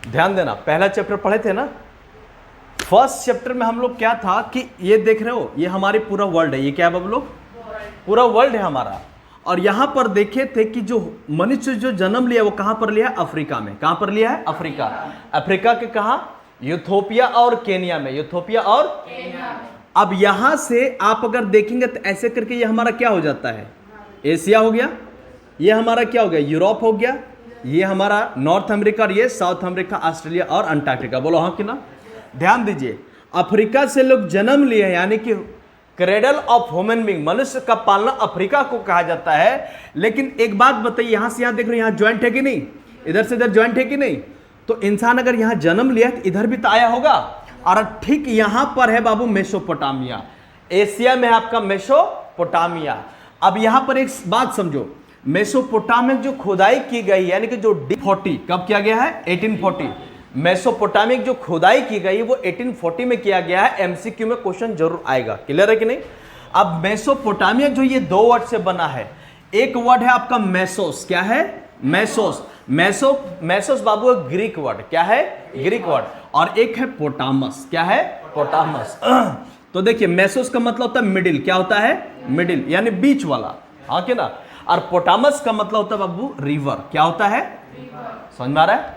ध्यान देना, पहला चैप्टर पढ़े थे ना, फर्स्ट चैप्टर में हम लोग क्या था कि ये देख रहे हो, ये हमारी पूरा वर्ल्ड है, ये क्या है बाबू लोग, पूरा वर्ल्ड है हमारा। और यहां पर देखे थे कि जो मनुष्य जो जन्म लिया वो कहां पर लिया है, अफ्रीका में। कहां पर लिया है, अफ्रीका। अफ्रीका के कहा, यूथोपिया और केनिया में, यूथोपिया और केनिया में। अब यहां से आप अगर देखेंगे तो ऐसे करके ये हमारा क्या हो जाता है, एशिया हो गया, ये हमारा क्या हो गया, यूरोप हो गया, ये हमारा नॉर्थ अमेरिका, और ये साउथ अमेरिका, ऑस्ट्रेलिया और अंटार्कटिका। बोलो हाँ कि ना। ध्यान दीजिए, अफ्रीका से लोग जन्म लिए हैं, यानी कि क्रेडल ऑफ ह्यूमन बीइंग, मनुष्य का पालना अफ्रीका को कहा जाता है। लेकिन एक बात बताइए, यहां से यहां देख रहे हो, यहां ज्वाइंट है कि नहीं, इधर से इधर ज्वाइंट है कि नहीं, तो इंसान अगर यहां जन्म लिया तो इधर भी तो आया होगा। और ठीक यहां पर है बाबू मेसोपोटामिया, एशिया में आपका मेसोपोटामिया। अब यहां पर एक बात समझो, मेसोपोटामिया जो खुदाई की गई, यानी कि जो D40 कब किया गया है, 1840। मेसोपोटामिया जो खुदाई की गई वो 1840 में किया गया है। एमसीक्यू में क्वेश्चन जरूर आएगा, क्लियर है कि नहीं। अब मेसोपोटामिया जो ये दो वर्ड से बना है, एक वर्ड है आपका मेसोस, क्या है, मेसोस। मेसोस बाबू एक ग्रीक वर्ड, क्या है, ग्रीक वर्ड। और एक है पोटामस, क्या है, पोटामस। तो देखिए मेसोस का मतलब होता है मिडिल, क्या होता है, मिडिल यानी बीच वाला, हाँ कि ना। और पोटामस का मतलब होता है बाबू रिवर, क्या होता है, समझ में आ रहा है।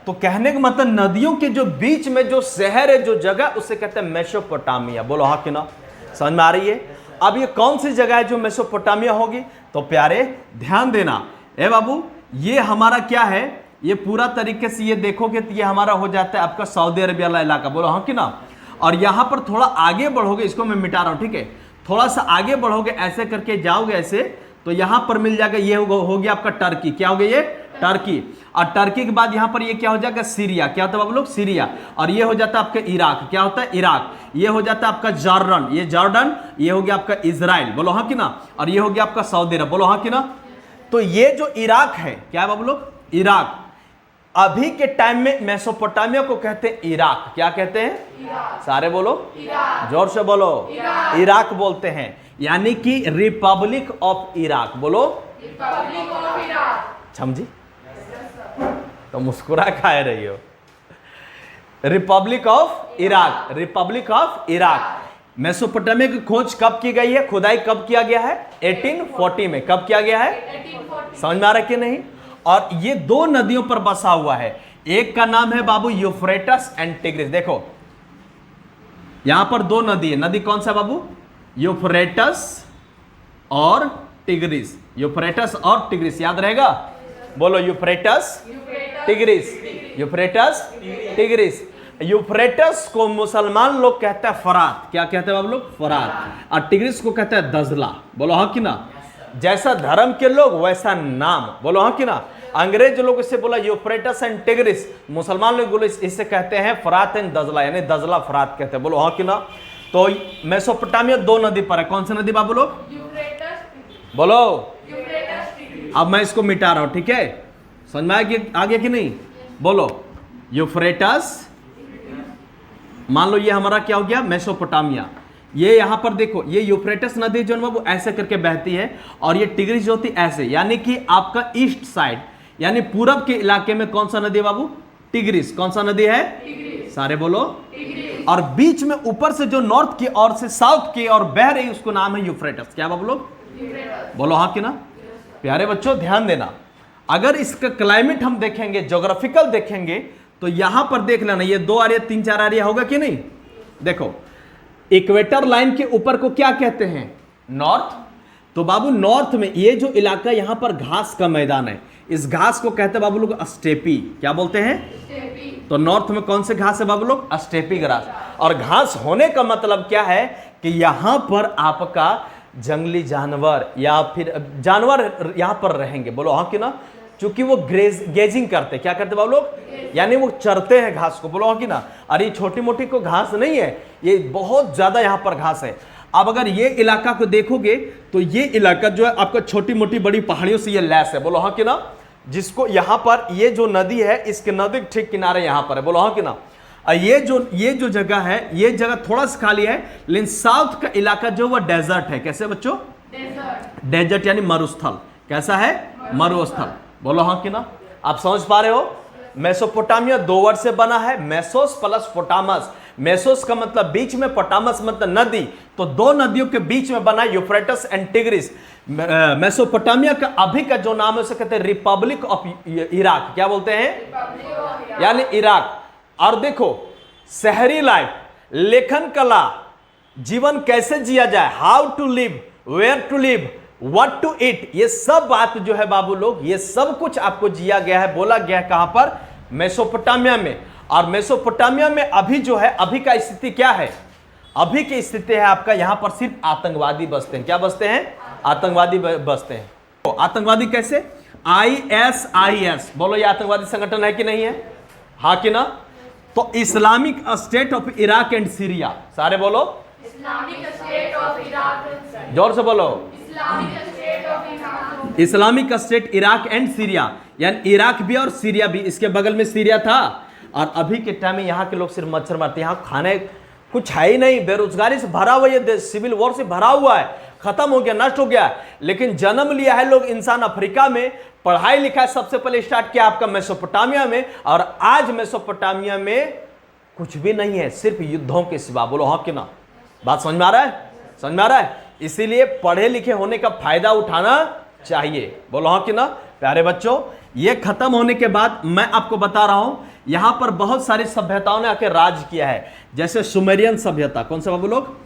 तो कहने का मतलब नदियों के जो बीच में जो शहर है, जो जगह, उसे कहते हैं मेसोपोटामिया। बोलो हाँ कि ना, समझ में आ रही है। अब ये कौन सी जगह है जो मेसोपोटामिया होगी, तो प्यारे ध्यान देना, ए बाबू ये हमारा क्या है, ये पूरा तरीके से ये देखोगे तो ये हमारा हो जाता है आपका सऊदी अरबिया वाला इलाका। बोलो हाँ कि ना। और यहां पर थोड़ा आगे बढ़ोगे, इसको मैं मिटा रहा हूं, ठीक है, थोड़ा सा आगे बढ़ोगे, ऐसे करके जाओगे ऐसे, तो यहां पर मिल जाएगा, ये हो गया आपका टर्की, क्या हो गया ये, टर्की। और टर्की के बाद यहां पर ये क्या हो जाएगा, सीरिया, क्या होता है बाबू लोग, सीरिया। और ये हो जाता है आपका इराक, क्या होता है, इराक। ये हो जाता है आपका जॉर्डन, ये जॉर्डन। ये हो गया आपका इजराइल, बोलो हाँ कि ना। और ये हो गया आपका सऊदी अरब, बोलो हाँ कि ना। तो ये जो इराक है, क्या है बाबू लोग, इराक। अभी के टाइम में मेसोपोटामिया को कहते हैं इराक, क्या कहते हैं, सारे बोलो, जोर से बोलो, इराक बोलते हैं, यानी कि रिपब्लिक ऑफ इराक। बोलो रिपब्लिक ऑफ इराक, समझी, तो मुस्कुरा खाए रही हो। Republic of Iraq, Republic of Iraq. Mesopotamia की खोज कब की गई है, खुदाई कब किया गया है, 1840 में। कब किया गया है, 1840। समझ में आ रहा है कि नहीं। और ये दो नदियों पर बसा हुआ है, एक का नाम है बाबू यूफ्रेटस एंड टिग्रिस। देखो यहां पर दो नदी है, नदी कौन सा बाबू, यूफ्रेटस और टिग्रिस, यूफ्रेटस और टिग्रिस, याद रहेगा। बोलो Euphrates, tigris, Euphrates, tigris. Euphrates को मुसलमान लोग कहते हैं फरात, क्या कहते हैं बाबू लोग, फरात। और टिग्रिस को कहते हैं दजला। बोलो हाँ कि ना। जैसा धर्म के लोग वैसा नाम, बोलो हाँ कि ना। अंग्रेज लोग इससे बोला यूफ्रेटस एंड टिग्रिस, मुसलमान लोग बोले इससे कहते हैं फरात एंड दजला, यानी दजला फरात कहते हैं। बोलो हाँ कि ना। तो मेसोपोटामिया दो नदी पर है, कौन सी नदी बाबू लोग, बोलो। अब मैं इसको मिटा रहा हूं, ठीक है, समझ में आ गया कि नहीं। बोलो यूफ्रेटस, मान लो ये हमारा क्या हो गया, मेसोपोटामिया। ये यहां पर देखो, ये यूफ्रेटस नदी जो है वो ऐसे करके बहती है, और ये टिग्रिस जो होती है ऐसे, यानी कि आपका ईस्ट साइड यानी पूरब के इलाके में कौन सा नदी है बाबू, टिग्रिस। कौन सा नदी है, टिग्रिस। सारे बोलो, टिग्रिस। और बीच में ऊपर से जो नॉर्थ की ओर से साउथ की ओर बह रही उसको नाम है यूफ्रेटस, क्या बाबू लोग, बोलो हाँ कि ना। प्यारे बच्चों ध्यान देना, अगर इसका क्लाइमेट हम देखेंगे, ज्योग्राफिकल देखेंगे, तो यहां पर देख लेना, ये दो एरिया, तीन चार एरिया होगा कि नहीं। देखो इक्वेटर लाइन के ऊपर को क्या कहते हैं, नॉर्थ। तो बाबू नॉर्थ में ये जो इलाका, यहां पर घास का मैदान है, इस घास को कहते हैं बाबू लोग स्टेपी, क्या बोलते हैं, स्टेपी। तो नॉर्थ में कौन से घास है बाबू लोग, स्टेपी ग्रास। और घास होने का मतलब क्या है कि यहां पर आपका जंगली जानवर या फिर जानवर यहां पर रहेंगे, बोलो हाँ कि ना। चूंकि वो गेजिंग करते, क्या करते बाबू लोग, यानी वो चरते हैं घास को, बोलो हाँ कि ना। अरे ये छोटी मोटी को घास नहीं है, ये बहुत ज्यादा यहां पर घास है। अब अगर ये इलाका को देखोगे तो ये इलाका जो है आपका छोटी मोटी बड़ी पहाड़ियों से ये लैस है, बोलो हाँ कि ना। जिसको यहां पर ये जो नदी है, इसके नदी ठीक किनारे यहां पर है, बोलो हाँ कि ना। ये जो जगह है, ये जगह थोड़ा सा खाली है, लेकिन साउथ का इलाका जो वो डेजर्ट है। कैसे बच्चों, डेजर्ट यानी मरुस्थल। कैसा है, मरुस्थल, बोलो हाँ कि ना। आप समझ पा रहे हो। मेसोपोटामिया दो वर्ड से बना है, मेसोस प्लस पोटामस। मेसोस का मतलब बीच में, पोटामस मतलब नदी, तो दो नदियों के बीच में बना यूफ्रेटस एंड टिग्रिस। मेसोपोटामिया का अभी का जो नाम है उसे कहते हैं रिपब्लिक ऑफ इराक। क्या बोलते हैं? यानी इराक। और देखो शहरी लाइफ, लेखन कला, जीवन कैसे जिया जाए, how to live, where to live, what to eat, ये सब बात जो है बाबू लोग, ये सब कुछ आपको जिया गया है, बोला गया है। कहां पर? मेसोपोटामिया में। और मेसोपोटामिया में अभी जो है, अभी का स्थिति क्या है? अभी की स्थिति है आपका यहां पर सिर्फ आतंकवादी बसते हैं। क्या बसते हैं? आतंकवादी बसते हैं। तो आतंकवादी कैसे? ISIS, बोलो ये आतंकवादी संगठन है कि नहीं है? हाँ कि ना? तो Islamic state of Iraq and Syria, सारे बोलो इस्लामिक स्टेट ऑफ इराक। जोर से बोलो Islamic state of Iraq. Islamic state Iraq and Syria, यानी इराक भी और सीरिया भी, इसके बगल में सीरिया था। और अभी के टाइम में यहाँ के लोग सिर्फ मच्छर मारते हैं, यहाँ खाने कुछ है ही नहीं, बेरोजगारी से भरा हुआ ये देश, सिविल वॉर से भरा हुआ है, खत्म हो गया, नष्ट हो गया। लेकिन जन्म लिया है लोग इंसान अफ्रीका में, पढ़ाई लिखाई सबसे पहले स्टार्ट किया आपका मेसोपोटामिया में, और आज मेसोपोटामिया में कुछ भी नहीं है, सिर्फ युद्धों के सिवा। बोलो हाँ कि ना? बात समझ में आ रहा है? समझ में आ रहा है? इसीलिए पढ़े लिखे होने का फायदा उठाना चाहिए। बोलो हाँ कि ना? प्यारे बच्चों, ये खत्म होने के बाद मैं आपको बता रहा हूं, यहां पर बहुत सारी सभ्यताओं ने आके राज किया है। जैसे सुमेरियन सभ्यता, कौन सा बाबू लोग?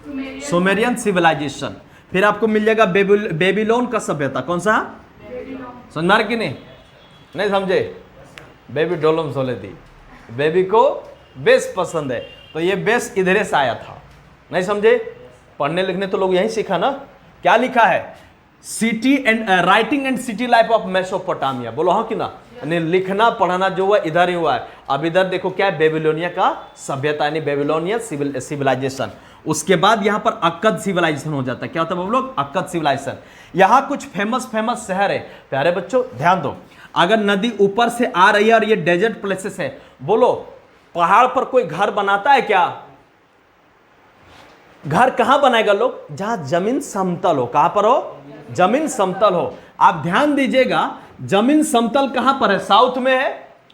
Sumerian civilisation. फिर आपको मिल जाएगा बेबीलोन का सभ्यता। कौन सा? समझ में आ रहा कि नहीं समझे? बेबी डोलम सोले थी, बेबी को बेस पसंद है, तो ये बेस इधरे से आया था। नहीं समझे? पढ़ने लिखने तो लोग यहीं सीखा ना। क्या लिखा है? City and writing and city life of Mesopotamia. बोलो हाँ कि ना? यानी लिखना पढ़ना जो हुआ इधर ही हुआ है। अब इधर देखो क्या है, बेबीलोनिया का सभ्यता, यानी बेबीलोनिया सिविलाइजेशन। उसके बाद यहां पर अक्कद सिविलाइजेशन हो जाता है। क्या होता है बाबू लोग? Akkad civilisation. यहां कुछ फेमस शहर है। प्यारे बच्चों ध्यान दो, अगर नदी ऊपर से आ रही है और ये डेजर्ट प्लेसेस है, बोलो पहाड़ पर कोई घर बनाता है क्या? घर कहां बनाएगा लोग? जहां जमीन समतल हो। कहां पर हो? जमीन समतल हो। आप ध्यान दीजिएगा, जमीन समतल कहां पर है? साउथ में है।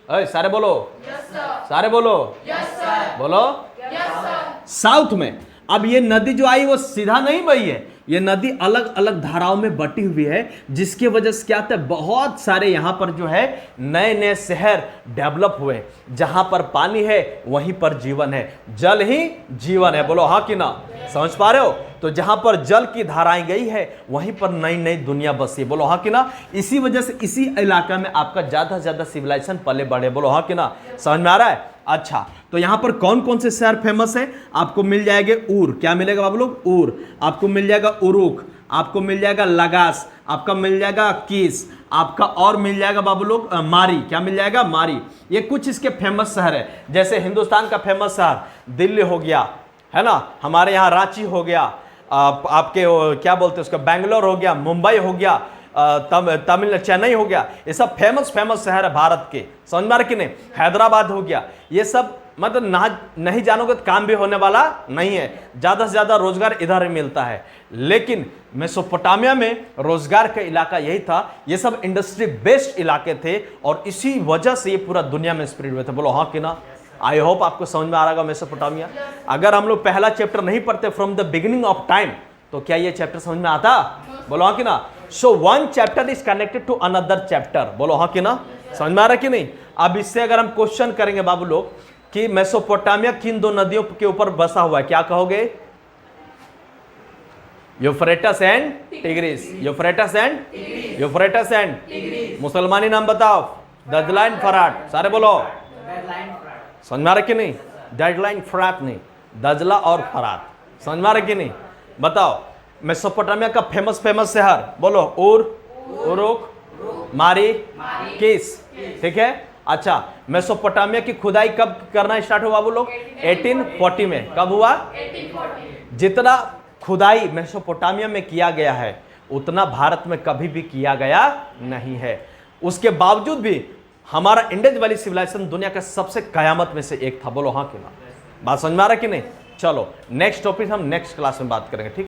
अरे सारे बोलो यस सर। सारे बोलो यस सर। बोलो यस सर। साउथ में। अब ये नदी जो आई वो सीधा नहीं बही है, ये नदी अलग अलग धाराओं में बटी हुई है, जिसकी वजह से क्या होता है, बहुत सारे यहां पर जो है नए नए शहर डेवलप हुए। जहां पर पानी है वहीं पर जीवन है, जल ही जीवन है। बोलो हाँ कि ना? समझ पा रहे हो? तो जहां पर जल की धाराएं गई है वहीं पर नई नई दुनिया बसी है। बोलो हाँ कि ना? इसी वजह से इसी इलाका में आपका ज्यादा से ज्यादा सिविलाइजेशन पले बढ़े। बोलो हाँ कि ना? समझ में आ रहा है? अच्छा, तो यहां पर कौन कौन से शहर फेमस है? आपको मिल जाएंगे ऊर। क्या मिलेगा बाबू लोग? ऊर। आपको मिल जाएगा उरुक, आपको मिल जाएगा लगास, आपका मिल जाएगा कीस, आपका और मिल जाएगा बाबू लोग मारी। क्या मिल जाएगा? मारी। ये कुछ इसके फेमस शहर है। जैसे हिंदुस्तान का फेमस शहर दिल्ली हो गया, है ना, हमारे यहाँ रांची हो गया, आपके क्या बोलते हैं उसका, बेंगलोर हो गया, मुंबई हो गया, तमिल चेन्नई हो गया। ये सब फेमस शहर है भारत के। समझ में आ रहा कि नहीं? हैदराबाद हो गया। ये सब मतलब नहीं जानोगे तो काम भी होने वाला नहीं है। ज़्यादा से ज़्यादा रोजगार इधर ही मिलता है। लेकिन मेसोपोटामिया में रोजगार का इलाका यही था, ये सब इंडस्ट्री बेस्ड इलाके थे, और इसी वजह से ये पूरा दुनिया में स्प्रेड हुए थे। बोलो हाँ कि ना? आई होप आपको समझ में आ रहा होगा मेसोपोटामिया। अगर हम लोग पहला चैप्टर नहीं पढ़ते from the beginning of time, तो क्या ये चैप्टर समझ में आता? बोलो हाँ कि ना? So one chapter is connected to another chapter. बोलो हाँ कि ना? समझ में आ रहा कि नहीं? अब इससे अगर हम क्वेश्चन करेंगे बाबू लोग कि मेसोपोटामिया किन दो नदियों के ऊपर बसा हुआ है, क्या कहोगे? Euphrates and tigris. Euphrates and मुसलमानी नाम बताओ। दजला एंड फरात। सारे बोलो समझ में आ रहा कि नहीं? डेडलाइन फरात नहीं, दजला और फरात। समझ में आ रहा कि नहीं? बताओ मेसोपोटामिया का फेमस शहर बोलो। उर, उरुक, मारी, किस। ठीक है। अच्छा, मेसोपोटामिया की खुदाई कब करना स्टार्ट हुआ वो लोग? 1840 में। कब हुआ? 1840। जितना खुदाई मेसोपोटामिया में किया गया है उतना भारत में कभी भी किया गया नहीं है। उसके बावजूद भी हमारा इंडस वैली सिविलाइजेशन दुनिया का सबसे कयामत में से एक था। बोलो हाँ कि ना? बात समझ में आ रहा कि नहीं? चलो नेक्स्ट टॉपिक हम नेक्स्ट क्लास में बात करेंगे। ठीक।